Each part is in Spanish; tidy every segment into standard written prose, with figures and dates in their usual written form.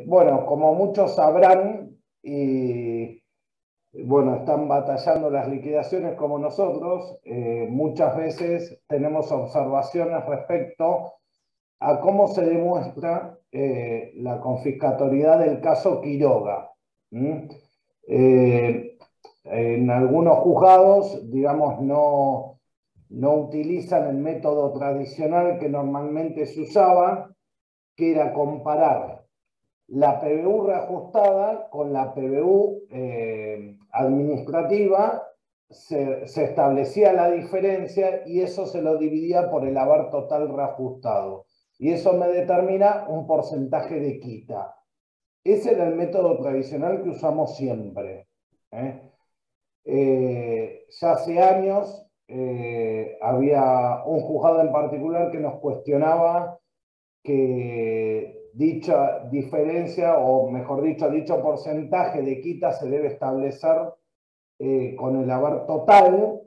Bueno, como muchos sabrán, y bueno, están batallando las liquidaciones como nosotros, muchas veces tenemos observaciones respecto a cómo se demuestra la confiscatoriedad del caso Quiroga. ¿Mm? Eh, en algunos juzgados, digamos, no utilizan el método tradicional que normalmente se usaba, que era comparar la PBU reajustada con la PBU administrativa. Se establecía la diferencia y eso se lo dividía por el haber total reajustado. Y eso me determina un porcentaje de quita. Ese era el método tradicional que usamos siempre. Ya hace años había un juzgado en particular que nos cuestionaba que dicha diferencia, o mejor dicho, dicho porcentaje de quita se debe establecer con el haber total,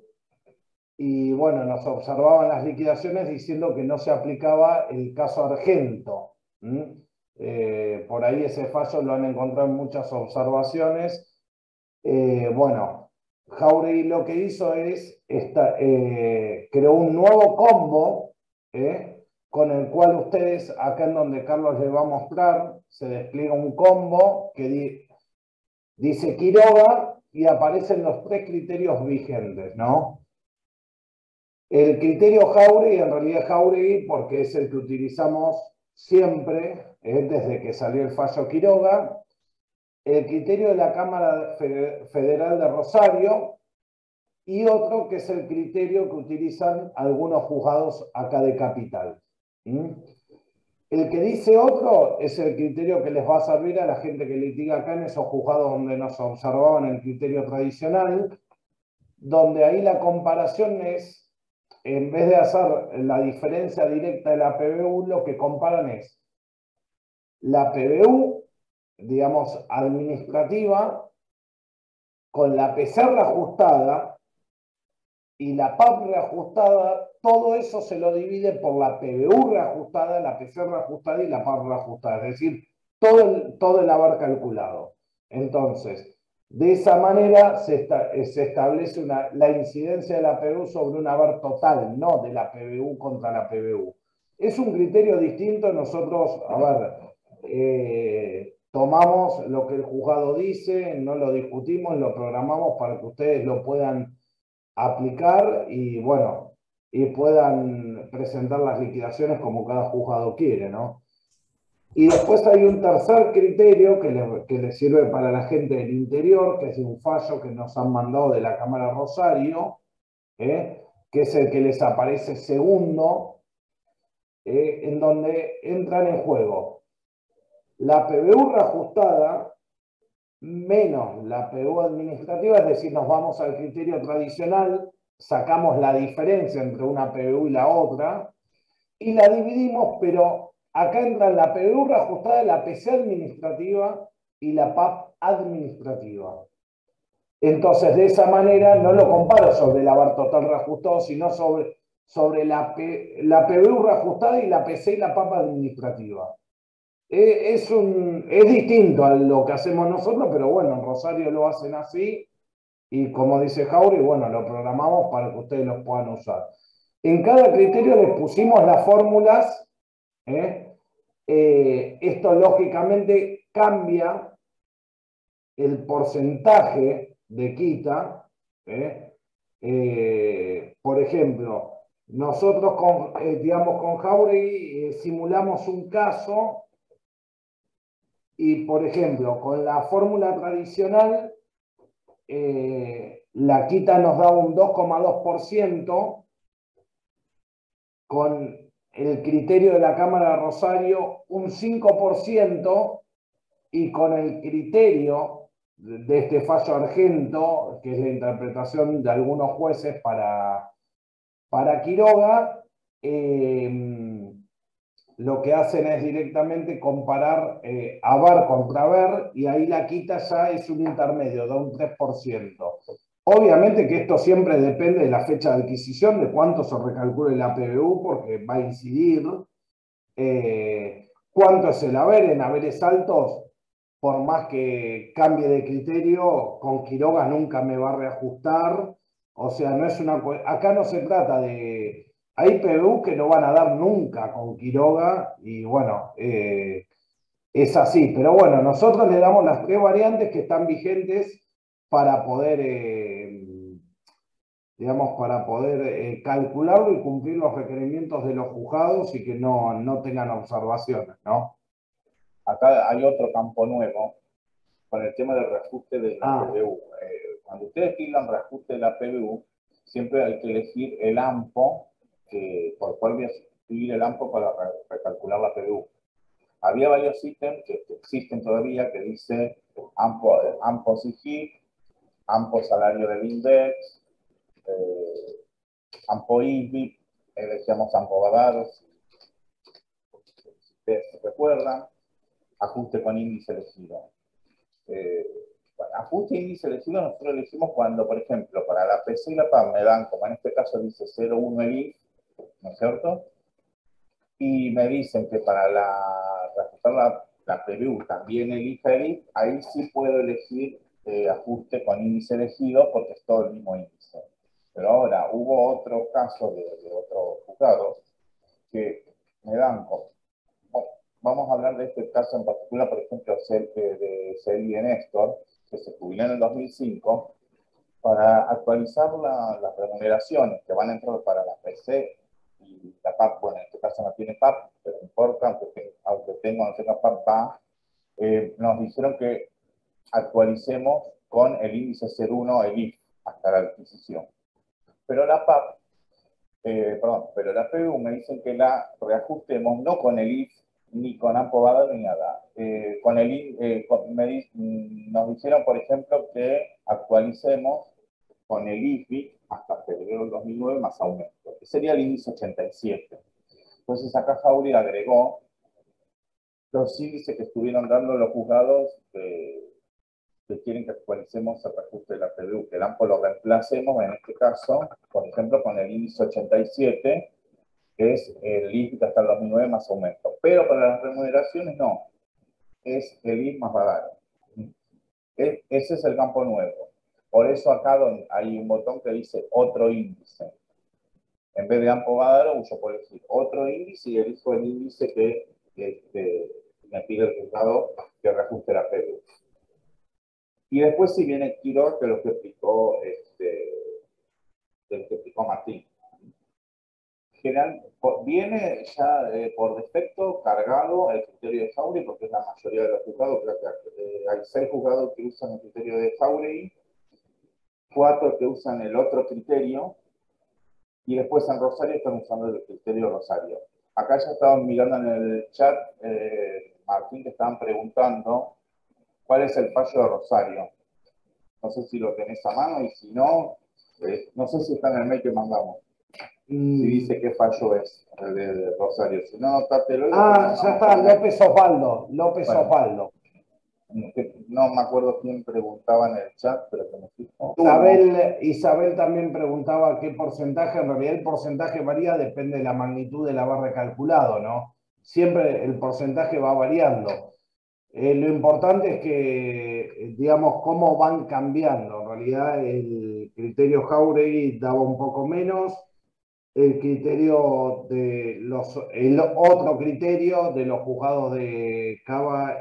y bueno, nos observaban las liquidaciones diciendo que no se aplicaba el caso Argento. Por ahí ese fallo lo han encontrado en muchas observaciones. Bueno, Jáuregui lo que hizo es, creó un nuevo combo, con el cual ustedes, acá en donde Carlos les va a mostrar, se despliega un combo que dice Quiroga y aparecen los tres criterios vigentes, ¿no? El criterio Jáuregui, en realidad Jáuregui, porque es el que utilizamos siempre, desde que salió el fallo Quiroga. El criterio de la Cámara Federal de Rosario, y otro que es el criterio que utilizan algunos juzgados acá de Capital. El que dice otro es el criterio que les va a servir a la gente que litiga acá en esos juzgados donde nos observaban el criterio tradicional, donde ahí la comparación es, en vez de hacer la diferencia directa de la PBU, lo que comparan es la PBU, digamos, administrativa, con la PCR ajustada y la PAP reajustada. Todo eso se lo divide por la PBU reajustada, la PCR reajustada y la PAP reajustada, es decir, todo el haber calculado. Entonces, de esa manera se establece la incidencia de la PBU sobre un haber total, no de la PBU contra la PBU. Es un criterio distinto. Nosotros, a ver, tomamos lo que el juzgado dice, no lo discutimos, lo programamos para que ustedes lo puedan aplicar y bueno, y puedan presentar las liquidaciones como cada juzgado quiere, ¿no? Y después hay un tercer criterio que le sirve para la gente del interior, que es un fallo que nos han mandado de la Cámara Rosario, que es el que les aparece segundo, en donde entran en juego la PBU reajustada menos la PBU administrativa, es decir, nos vamos al criterio tradicional, sacamos la diferencia entre una PBU y la otra, y la dividimos, pero acá entran la PBU reajustada, la PC administrativa y la PAP administrativa. Entonces, de esa manera, no lo comparo sobre el haber total reajustado, sino sobre la PBU reajustada y la PC y la PAP administrativa. Es distinto a lo que hacemos nosotros, pero bueno, en Rosario lo hacen así, y como dice Jáuregui, bueno, lo programamos para que ustedes los puedan usar. En cada criterio les pusimos las fórmulas. Esto lógicamente cambia el porcentaje de quita. Por ejemplo, nosotros digamos, con Jáuregui simulamos un caso. Y, por ejemplo, con la fórmula tradicional, la quita nos da un 2,2%, con el criterio de la Cámara de Rosario un 5%, y con el criterio de este fallo Argento, que es la interpretación de algunos jueces para Quiroga, lo que hacen es directamente comparar haber contra haber, y ahí la quita ya es un intermedio, da un 3%. Obviamente que esto siempre depende de la fecha de adquisición, de cuánto se recalcule la PBU, porque va a incidir. ¿Cuánto es el haber? En haberes altos, por más que cambie de criterio, con Quiroga nunca me va a reajustar. O sea, no es una. Acá no se trata de. Hay PBU que no van a dar nunca con Quiroga, y bueno, es así. Pero bueno, nosotros le damos las tres variantes que están vigentes para poder, digamos, para poder calcularlo y cumplir los requerimientos de los juzgados y que no tengan observaciones, ¿no? Acá hay otro campo nuevo con el tema del reajuste de la Ah, PBU. Cuando ustedes pidan reajuste de la PBU, siempre hay que elegir el AMPO, por el cual voy a sustituir el AMPO para recalcular la PBU. Había varios ítems que existen todavía que dice AMPO SIGIP, AMPO salario del INDEX, AMPO IBI, decíamos AMPO Badaro, si ustedes se recuerdan, ajuste con índice elegido. Bueno, ajuste índice elegido nosotros lo hicimos cuando, por ejemplo, para la PC y la PAM me dan, como en este caso dice 0,1 el IF, ¿no es cierto? Y me dicen que para reajustar la PBU también elija el IF, ahí sí puedo elegir ajuste con índice elegido porque es todo el mismo índice. Pero ahora hubo otros casos de otros juzgados que me dan, vamos a hablar de este caso en particular, por ejemplo, de Celi y Néstor, que se jubiló en el 2005, para actualizar las remuneraciones que van a entrar para la PC y la PAP. Bueno, en este caso no tiene PAP, pero no importa, aunque tenga o no tenga PAP, va. Nos dijeron que actualicemos con el índice 01, el IF, hasta la adquisición. Pero la PAP, pero la PBU me dicen que la reajustemos no con el IF, ni con AMPO ni nada. Con el nos dijeron, por ejemplo, que actualicemos con el IFI hasta febrero del 2009 más aumento, que sería el índice 87. Entonces acá Jauri agregó los índices que estuvieron dando los juzgados que quieren que actualicemos el reajuste de la PBU, que el AMPO lo reemplacemos, en este caso, por ejemplo, con el índice 87, que es el IFI hasta el 2009 más aumento. Pero para las remuneraciones no, es el IF más Badaro. Ese es el campo nuevo. Por eso acá hay un botón que dice otro índice. En vez de AMPO Badaro, yo puedo decir otro índice y elijo el índice que me pide el juzgado que reajuste la PBU. Y después si viene Quiroga, que es lo que explicó Martín. General, viene ya por defecto cargado el criterio de Jauregui, porque es la mayoría de los juzgados. Creo que hay 6 juzgados que usan el criterio de Jauregui, 4 que usan el otro criterio, y después en Rosario están usando el criterio Rosario. Acá ya estaban mirando en el chat, Martín, que estaban preguntando cuál es el fallo de Rosario. No sé si lo tenés a mano, y si no, no sé si está en el mail que mandamos. Si dice qué fallo es el de Rosario. Si no, tátelo. Ya está, López Osvaldo. López Bueno, Osvaldo. no me acuerdo quién preguntaba en el chat, pero que me fijo. Isabel también preguntaba qué porcentaje. En realidad el porcentaje varía, depende de la magnitud de la barra calculado, ¿no? Siempre el porcentaje va variando. Lo importante es que, digamos, cómo van cambiando. En realidad el criterio Jauregui daba un poco menos, el criterio el otro criterio de los juzgados de Cava,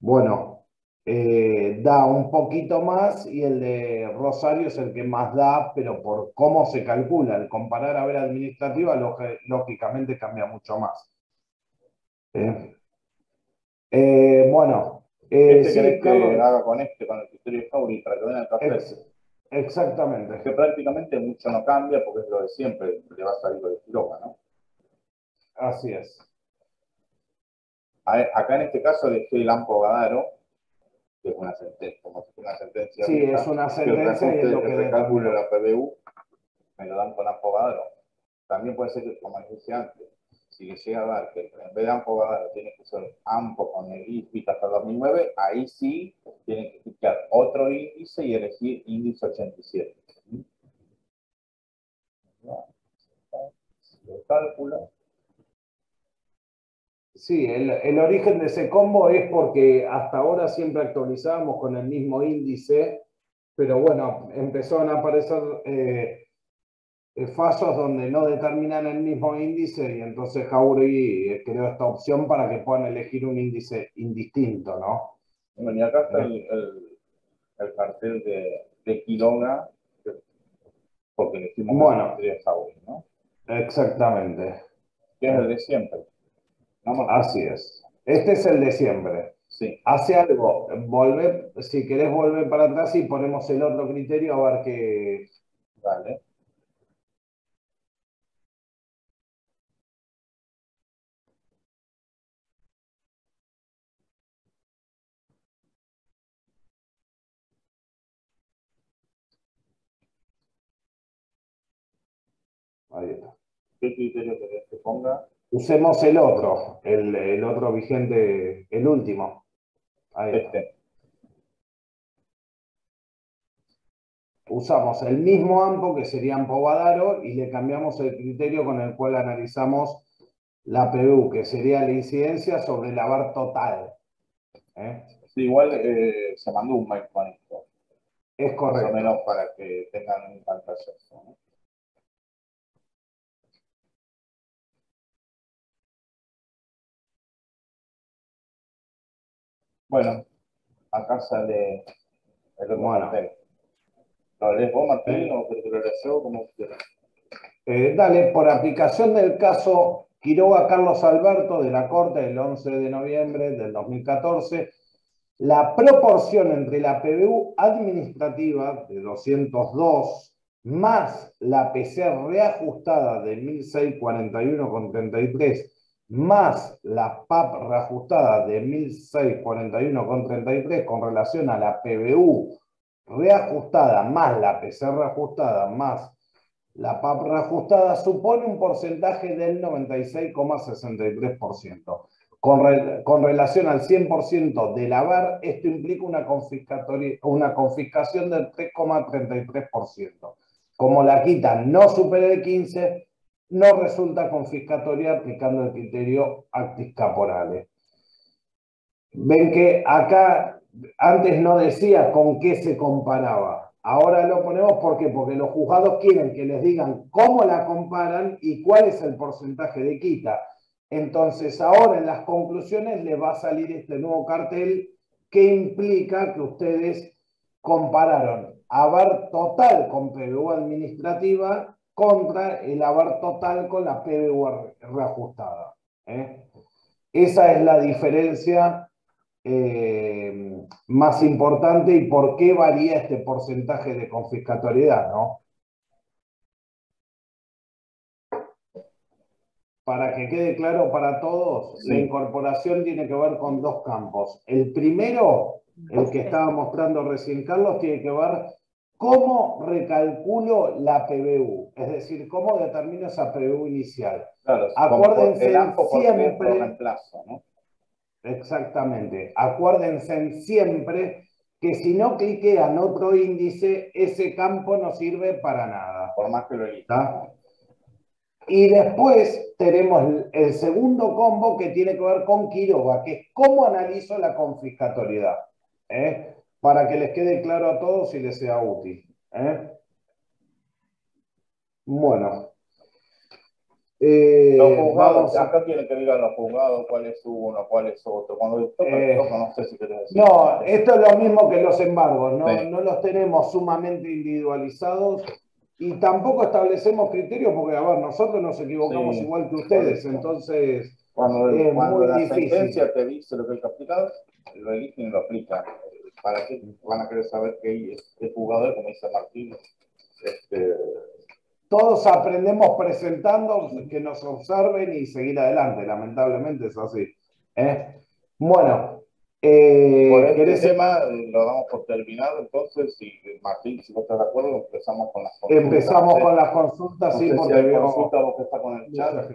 bueno, da un poquito más, y el de Rosario es el que más da, pero por cómo se calcula. Al comparar a ver administrativa, lógicamente cambia mucho más. Bueno, ¿Este sí, querés que Carlos, haga con el criterio de Jauregui, para que vean el café? exactamente. Que prácticamente mucho no cambia, porque es lo de siempre, le va a salir lo de Quiroga, ¿no? Así es. Acá en este caso dejé el AMPO Badaro, que es una sentencia, como si fuera una sentencia Sí, es vieja, una que el sentencia y es reajuste, lo que el recálculo de determinó. la PBU me lo dan con AMPO Badaro. También puede ser que, como les decía antes, si le llega a dar que en vez de AMPO Badaro tiene que usar AMPO con el IFI hasta 2009, ahí sí tienen que clicar otro índice y elegir índice 87. El cálculo Sí, el origen de ese combo es porque hasta ahora siempre actualizábamos con el mismo índice, pero bueno, empezaron a aparecer fallos donde no determinan el mismo índice y entonces Jauregui creó esta opción para que puedan elegir un índice indistinto, ¿no? Bueno, y acá está el cartel de Quiroga, porque le hicimos Bueno, el de Jauregui, ¿no? exactamente. Que es el de siempre. ¿No, Así es. Este es el de siempre. Sí. Hace algo, volver, si querés volver para atrás y ponemos el otro criterio a ver qué. Vale. Ahí está. ¿Qué criterio querés que ponga? Usemos el otro, el otro vigente, el último. Ahí está. Usamos el mismo AMPO, que sería AMPO Badaro, y le cambiamos el criterio con el cual analizamos la PBU, que sería la incidencia sobre el AVAR total. Sí, igual se mandó un mail con esto. Es correcto. Más o menos para que tengan un pantallazo, ¿no? Bueno, acá sale el otro cartel. ¿Lo lees vos, Martín, o que lo lees yo? Como quieras. Dale, por aplicación del caso Quiroga Carlos Alberto de la Corte del 11 de noviembre del 2014, la proporción entre la PBU administrativa de 202 más la PC reajustada de 1.641,33 más la PAP reajustada de 1.641,33 con relación a la PBU reajustada más la PC reajustada más la PAP reajustada supone un porcentaje del 96,63%. Con relación al 100% del haber, esto implica una confiscación del 3,33%. Como la quita no supera el 15%, no resulta confiscatoria aplicando el criterio actis caporales. Ven que acá antes no decía con qué se comparaba. Ahora lo ponemos ¿por qué? Porque los juzgados quieren que les digan cómo la comparan y cuál es el porcentaje de quita. Entonces ahora en las conclusiones les va a salir este nuevo cartel que implica que ustedes compararon haber total con PBU administrativa contra el haber total con la PBU reajustada. Esa es la diferencia más importante y por qué varía este porcentaje de confiscatoriedad, ¿no? Para que quede claro para todos, sí. La incorporación tiene que ver con dos campos. El primero, el que estaba mostrando recién Carlos, tiene que ver cómo recalculo la PBU, es decir, cómo determino esa PBU inicial. Claro, acuérdense el AMPO siempre, por reemplazo, ¿no? Exactamente. Acuérdense siempre que si no cliquean otro índice, ese campo no sirve para nada. Por más que lo elija. Y después tenemos el segundo combo que tiene que ver con Quiroga, que es cómo analizo la confiscatoriedad. Para que les quede claro a todos y les sea útil. Bueno. Los juzgados, acá quieren que digan los juzgados cuál es uno, cuál es otro. Cuando toca, no sé si querés decir. No, esto es lo mismo que los embargos, ¿no? Sí. No los tenemos sumamente individualizados y tampoco establecemos criterios porque, a ver, nosotros nos equivocamos igual que ustedes, entonces cuando es muy la difícil. Sentencia te dice lo que hay que aplicar, lo eligen y lo aplican. ¿Para qué van a querer saber qué juzgado es, como dice Martín? Todos aprendemos presentando, que nos observen y seguir adelante. Lamentablemente es así. Bueno. Por este tema lo damos por terminado, entonces, si Martín, si vos estás de acuerdo, empezamos con las consultas. Empezamos con las consultas, no sí, sé porque si hay consulta, vos que estás con el chat.